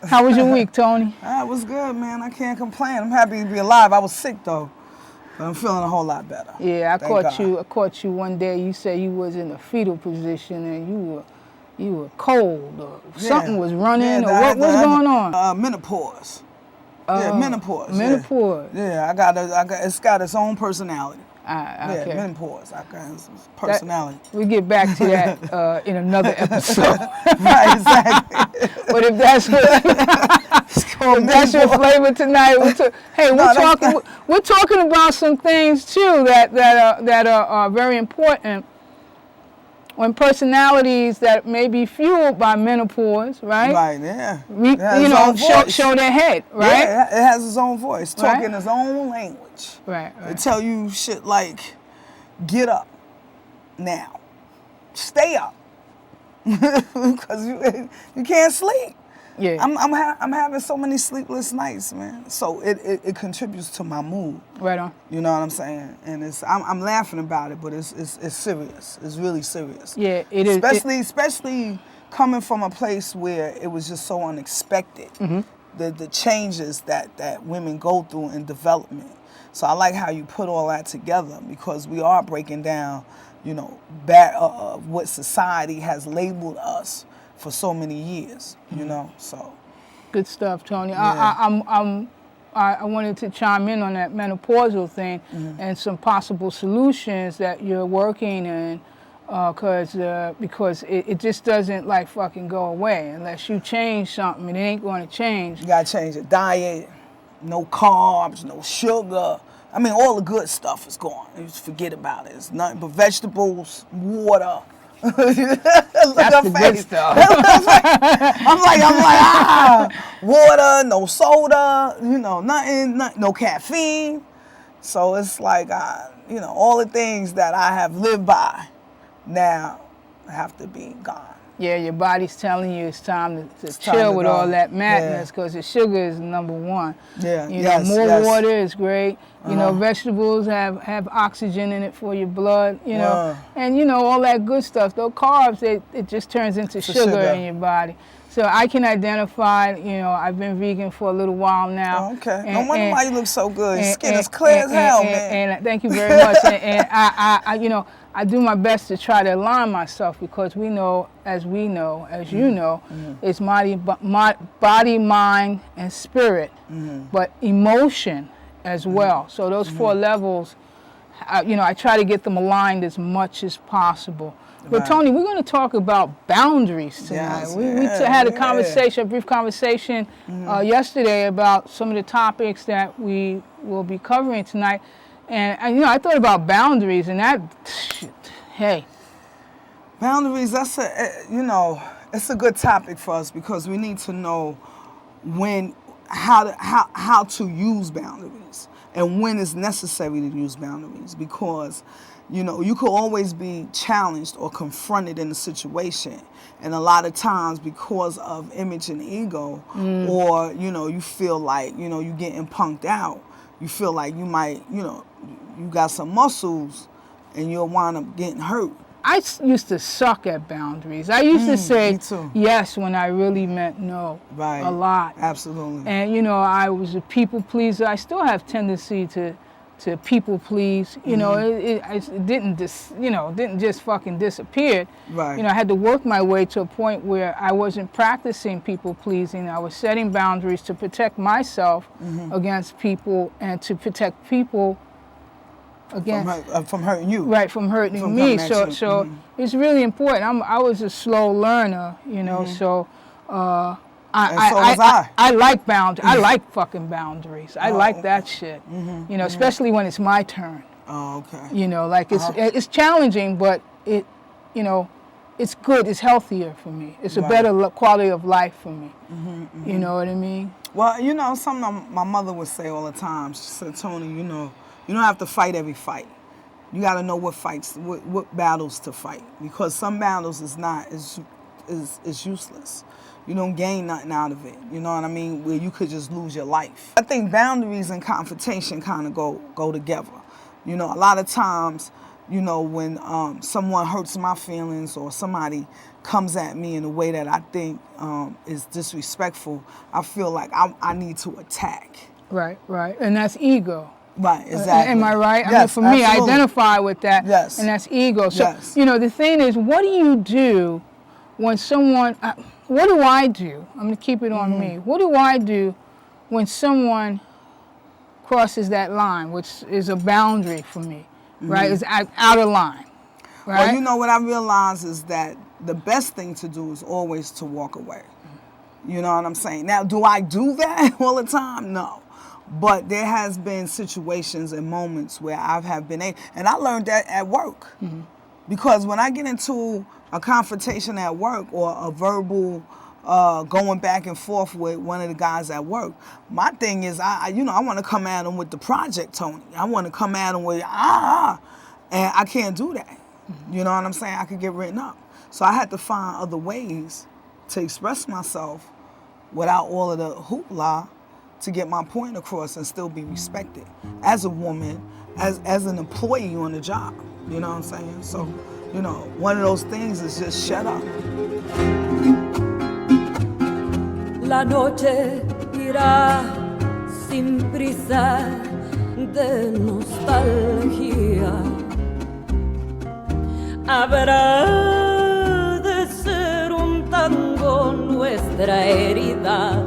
How was your week, Toni? It was good, man. I can't complain. I'm happy to be alive. I was sick though, but I'm feeling a whole lot better. Yeah, I caught you one day. You said you was in a fetal position and you were cold or something was running or what was going on? Menopause. Menopause. Menopause. Yeah, it's got its own personality. Okay. Yeah, menopause. I got its personality. We get back to that in another episode. Right, exactly. But if that's your flavor tonight, we're talking about some things too that are very important. When personalities that may be fueled by menopause, right? Right, yeah. Show their head, right? Yeah, it has its own voice, talking its own language. Right. It tell you shit like, get up now, stay up, because you can't sleep. Yeah. I'm having so many sleepless nights, man. So it contributes to my mood. Right on. You know what I'm saying? And I'm laughing about it, but it's serious. It's really serious. Yeah, it is. Especially coming from a place where it was just so unexpected. Mm-hmm. The changes that women go through in development. So I like how you put all that together, because we are breaking down, what society has labeled us for so many years, so. Good stuff, Toni. Yeah. I wanted to chime in on that menopausal thing and some possible solutions that you're working in, because it just doesn't like fucking go away unless you change something. It ain't going to change. You gotta change the diet, no carbs, no sugar. I mean, all the good stuff is gone. You just forget about it. It's nothing but vegetables, water. That's the good stuff. I'm like, water, no soda, nothing, no caffeine. So it's like, all the things that I have lived by now have to be gone. Yeah, your body's telling you it's time to chill with all that madness, because the sugar is number one. Yeah, more water is great. Vegetables have oxygen in it for your blood, and all that good stuff. Those carbs, it just turns into sugar in your body. So I can identify, I've been vegan for a little while now. Oh, okay. No wonder why you look so good. Your skin is clear as hell, man. And thank you very much. and I do my best to try to align myself, because we know, as you know, it's body, mind, and spirit, but emotion as well. So those 4 levels, I try to get them aligned as much as possible. But Toni, we're going to talk about boundaries tonight. Yes, we had a brief conversation yesterday about some of the topics that we will be covering tonight. And I thought about boundaries, and hey. Boundaries, it's a good topic for us, because we need to know how to use boundaries and when it's necessary to use boundaries, because you could always be challenged or confronted in a situation, and a lot of times because of image and ego, or you feel like you getting punked out, you feel like you might you got some muscles and you'll wind up getting hurt. I used to suck at boundaries. I used to say yes when I really meant no. Right. A lot. Absolutely. And I was a people pleaser. I still have tendency to people please. It didn't just fucking disappear. Right. I had to work my way to a point where I wasn't practicing people pleasing. I was setting boundaries to protect myself against people, and to protect people from hurting you. Right, from hurting me. So it's really important. I was a slow learner, so I like boundaries. I like fucking boundaries. I like that shit. Especially when it's my turn. Oh, okay. Like it's challenging, but it's good. It's healthier for me. It's a better quality of life for me. You know what I mean? Well, something my mother would say all the time. She said, Toni, you don't have to fight every fight. You got to know what battles to fight, because some battles is useless. You don't gain nothing out of it. You know what I mean? Where you could just lose your life. I think boundaries and confrontation kind of go together. A lot of times You know, when someone hurts my feelings or somebody comes at me in a way that I think is disrespectful, I feel like I need to attack. Right, right. And that's ego. Right, exactly. Am I right? Yes, I mean, for me, I absolutely. identify with that. Yes. And that's ego. So, Yes. you know, the thing is, what do you do when someone, what do I do? I'm going to keep it on me. What do I do when someone crosses that line, which is a boundary for me, right? It's out of line, right? Well, you know what I realize is that the best thing to do is always to walk away. You know what I'm saying? Now, do I do that all the time? No. But there has been situations and moments where I have been able, and I learned that at work. Because when I get into a confrontation at work or a verbal going back and forth with one of the guys at work, my thing is, I want to come at him with the project, Tony. I want to come at him with, and I can't do that. You know what I'm saying? I could get written up. So I had to find other ways to express myself without all of the hoopla to get my point across and still be respected as a woman, as an employee on the job. You know what I'm saying? So, you know, one of those things is just shut up. La noche irá sin prisa de nostalgia. Habrá de ser un tango nuestra herida